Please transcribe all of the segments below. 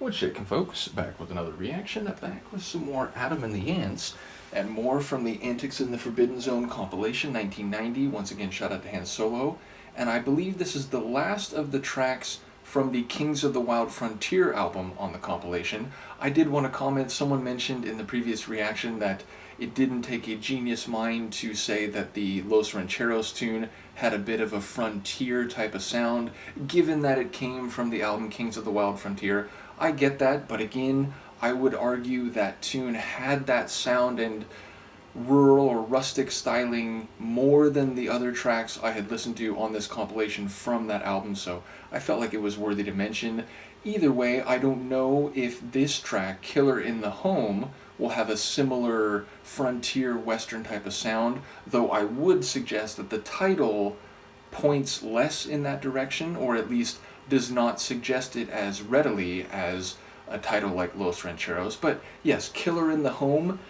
What's shaking, folks? Back with another reaction, back with some more Adam and the Ants, and more from the Antics in the Forbidden Zone compilation, 1990. Once again, shout out to Han Solo. And I believe this is the last of the tracks from the Kings of the Wild Frontier album on the compilation. I did want to comment, someone mentioned in the previous reaction that it didn't take a genius mind to say that the Los Rancheros tune had a bit of a frontier type of sound, given that it came from the album Kings of the Wild Frontier. I get that, but again, I would argue that tune had that sound and rural or rustic styling more than the other tracks I had listened to on this compilation from that album, so I felt like it was worthy to mention. Either way, I don't know if this track, Killer in the Home, will have a similar frontier western type of sound, though I would suggest that the title points less in that direction, or at least does not suggest it as readily as a title like Los Rancheros. But yes, Killer in the Home,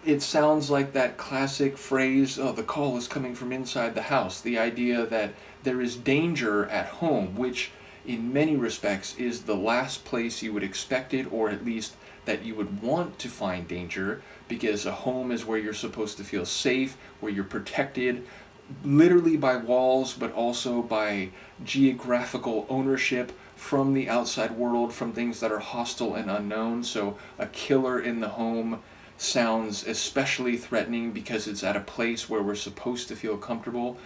it sounds like that classic phrase, oh, the call is coming from inside the house. The idea that there is danger at home, which in many respects is the last place you would expect it, or at least that you would want to find danger, because a home is where you're supposed to feel safe, where you're protected, literally by walls, but also by geographical ownership from the outside world, from things that are hostile and unknown. So a killer in the home sounds especially threatening because it's at a place where we're supposed to feel comfortable.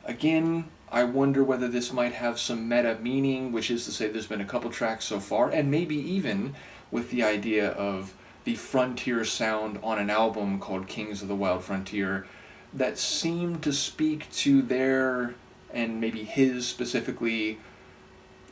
Again, I wonder whether this might have some meta meaning, which is to say there's been a couple tracks so far, and maybe even with the idea of the frontier sound on an album called Kings of the Wild Frontier, that seemed to speak to their, and maybe his specifically,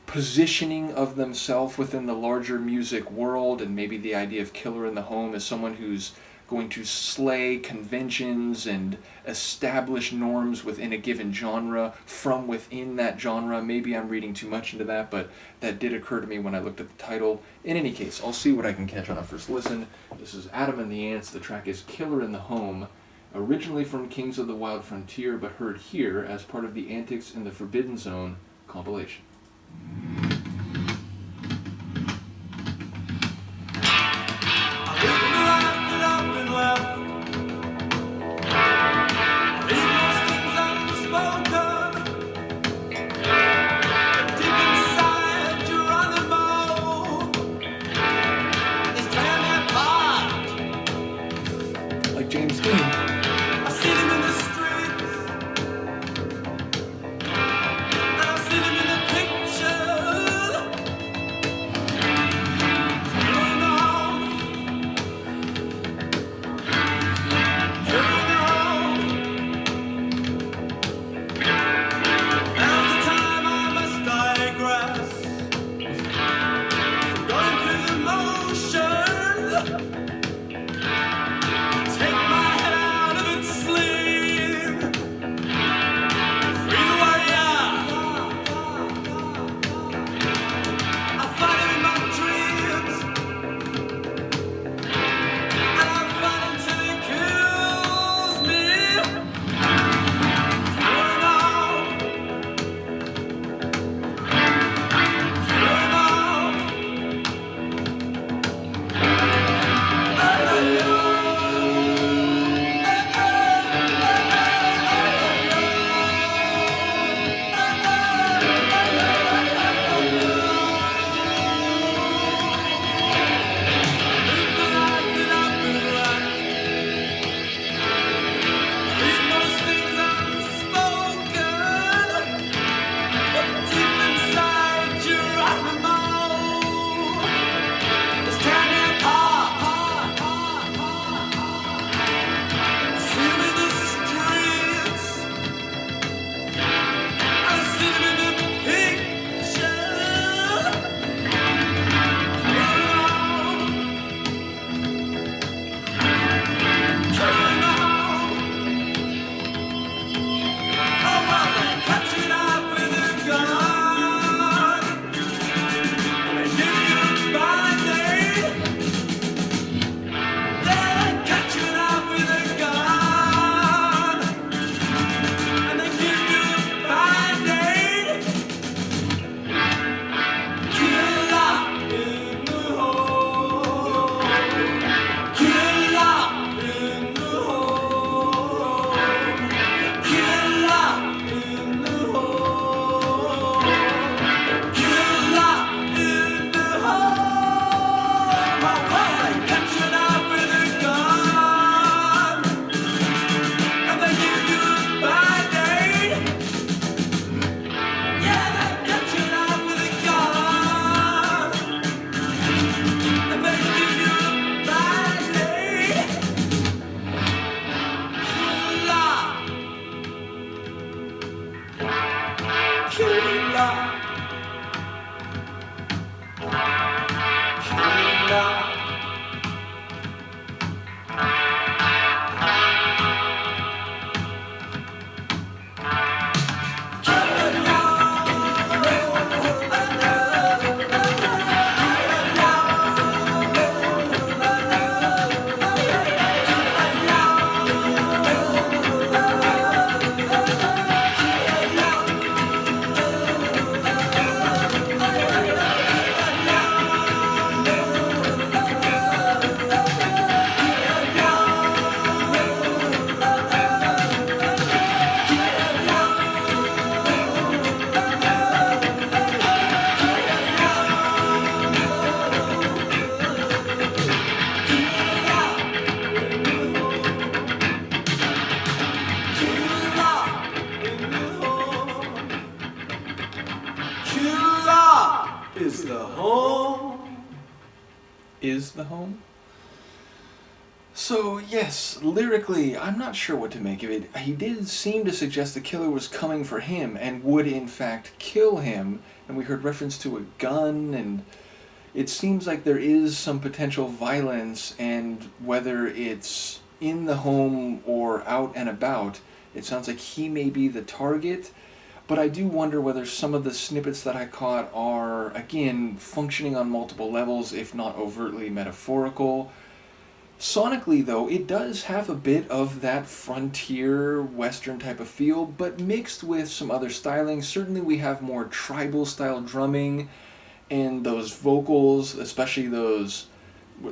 positioning of themselves within the larger music world, and maybe the idea of Killer in the Home as someone who's going to slay conventions and establish norms within a given genre from within that genre. Maybe I'm reading too much into that, but that did occur to me when I looked at the title. In any case, I'll see what I can catch on a first listen. This is Adam and the Ants. The track is Killer in the Home, originally from Kings of the Wild Frontier, but heard here as part of the Antics in the Forbidden Zone compilation. Like James Dean. I see them in the streets, and I see them in the pictures. Is the home. Is the home? So, yes, lyrically, I'm not sure what to make of it. He did seem to suggest the killer was coming for him and would, in fact, kill him. And we heard reference to a gun, and it seems like there is some potential violence, and whether it's in the home or out and about, it sounds like he may be the target. But I do wonder whether some of the snippets that I caught are, again, functioning on multiple levels, if not overtly metaphorical. Sonically, though, it does have a bit of that frontier western type of feel, but mixed with some other styling. Certainly we have more tribal style drumming, and those vocals, especially those,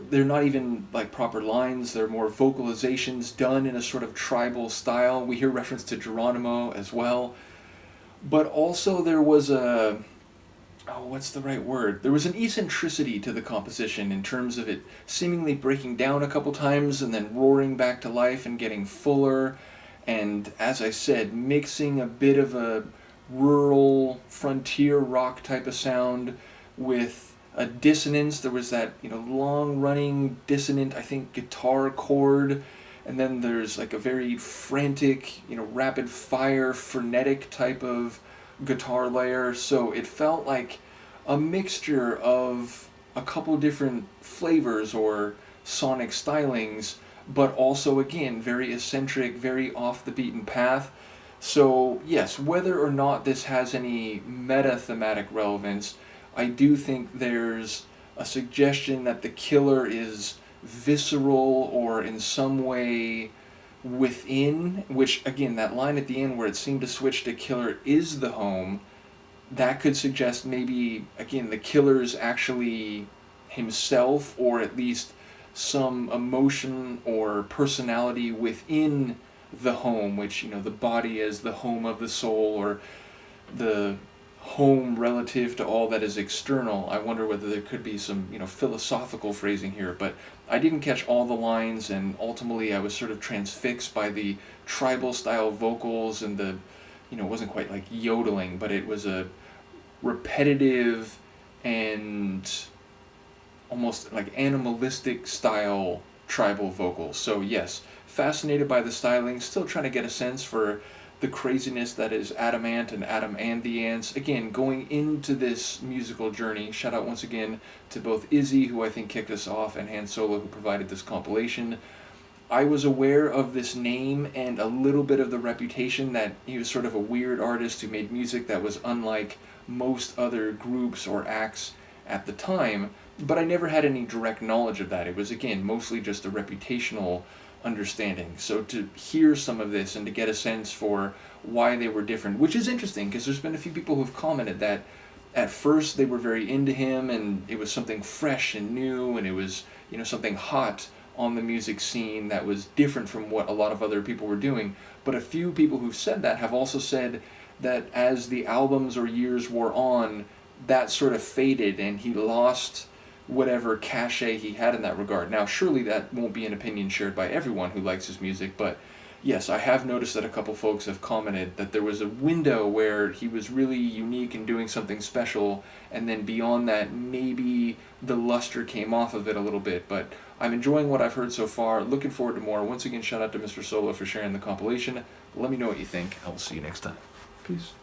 they're not even like proper lines, they're more vocalizations done in a sort of tribal style. We hear reference to Geronimo as well. But also there was what's the right word? There was an eccentricity to the composition in terms of it seemingly breaking down a couple times and then roaring back to life and getting fuller. And as I said, mixing a bit of a rural frontier rock type of sound with a dissonance. There was that, long running dissonant, I think, guitar chord. And then there's like a very frantic, rapid fire, frenetic type of guitar layer. So it felt like a mixture of a couple different flavors or sonic stylings, but also, again, very eccentric, very off the beaten path. So yes, whether or not this has any meta-thematic relevance, I do think there's a suggestion that the killer is visceral or in some way within, which again, that line at the end where it seemed to switch to killer is the home, that could suggest maybe, again, the killer's actually himself, or at least some emotion or personality within the home, which, the body is the home of the soul, or the home relative to all that is external. I wonder whether there could be some, philosophical phrasing here, but I didn't catch all the lines, and ultimately I was sort of transfixed by the tribal style vocals and the, it wasn't quite like yodeling, but it was a repetitive and almost like animalistic style tribal vocals. So yes, fascinated by the styling, still trying to get a sense for the craziness that is Adam Ant and Adam and the Ants. Again, going into this musical journey, shout out once again to both Izzy, who I think kicked us off, and Han Solo, who provided this compilation. I was aware of this name and a little bit of the reputation that he was sort of a weird artist who made music that was unlike most other groups or acts at the time, but I never had any direct knowledge of that. It was, again, mostly just a reputational understanding. So to hear some of this and to get a sense for why they were different, which is interesting because there's been a few people who've commented that at first they were very into him and it was something fresh and new, and it was, something hot on the music scene that was different from what a lot of other people were doing. But a few people who've said that have also said that as the albums or years wore on, that sort of faded and he lost whatever cachet he had in that regard. Now, surely that won't be an opinion shared by everyone who likes his music, but yes, I have noticed that a couple folks have commented that there was a window where he was really unique and doing something special, and then beyond that, maybe the luster came off of it a little bit. But I'm enjoying what I've heard so far, looking forward to more. Once again, shout out to Mr. Solo for sharing the compilation. Let me know what you think. I will see you next time. Peace.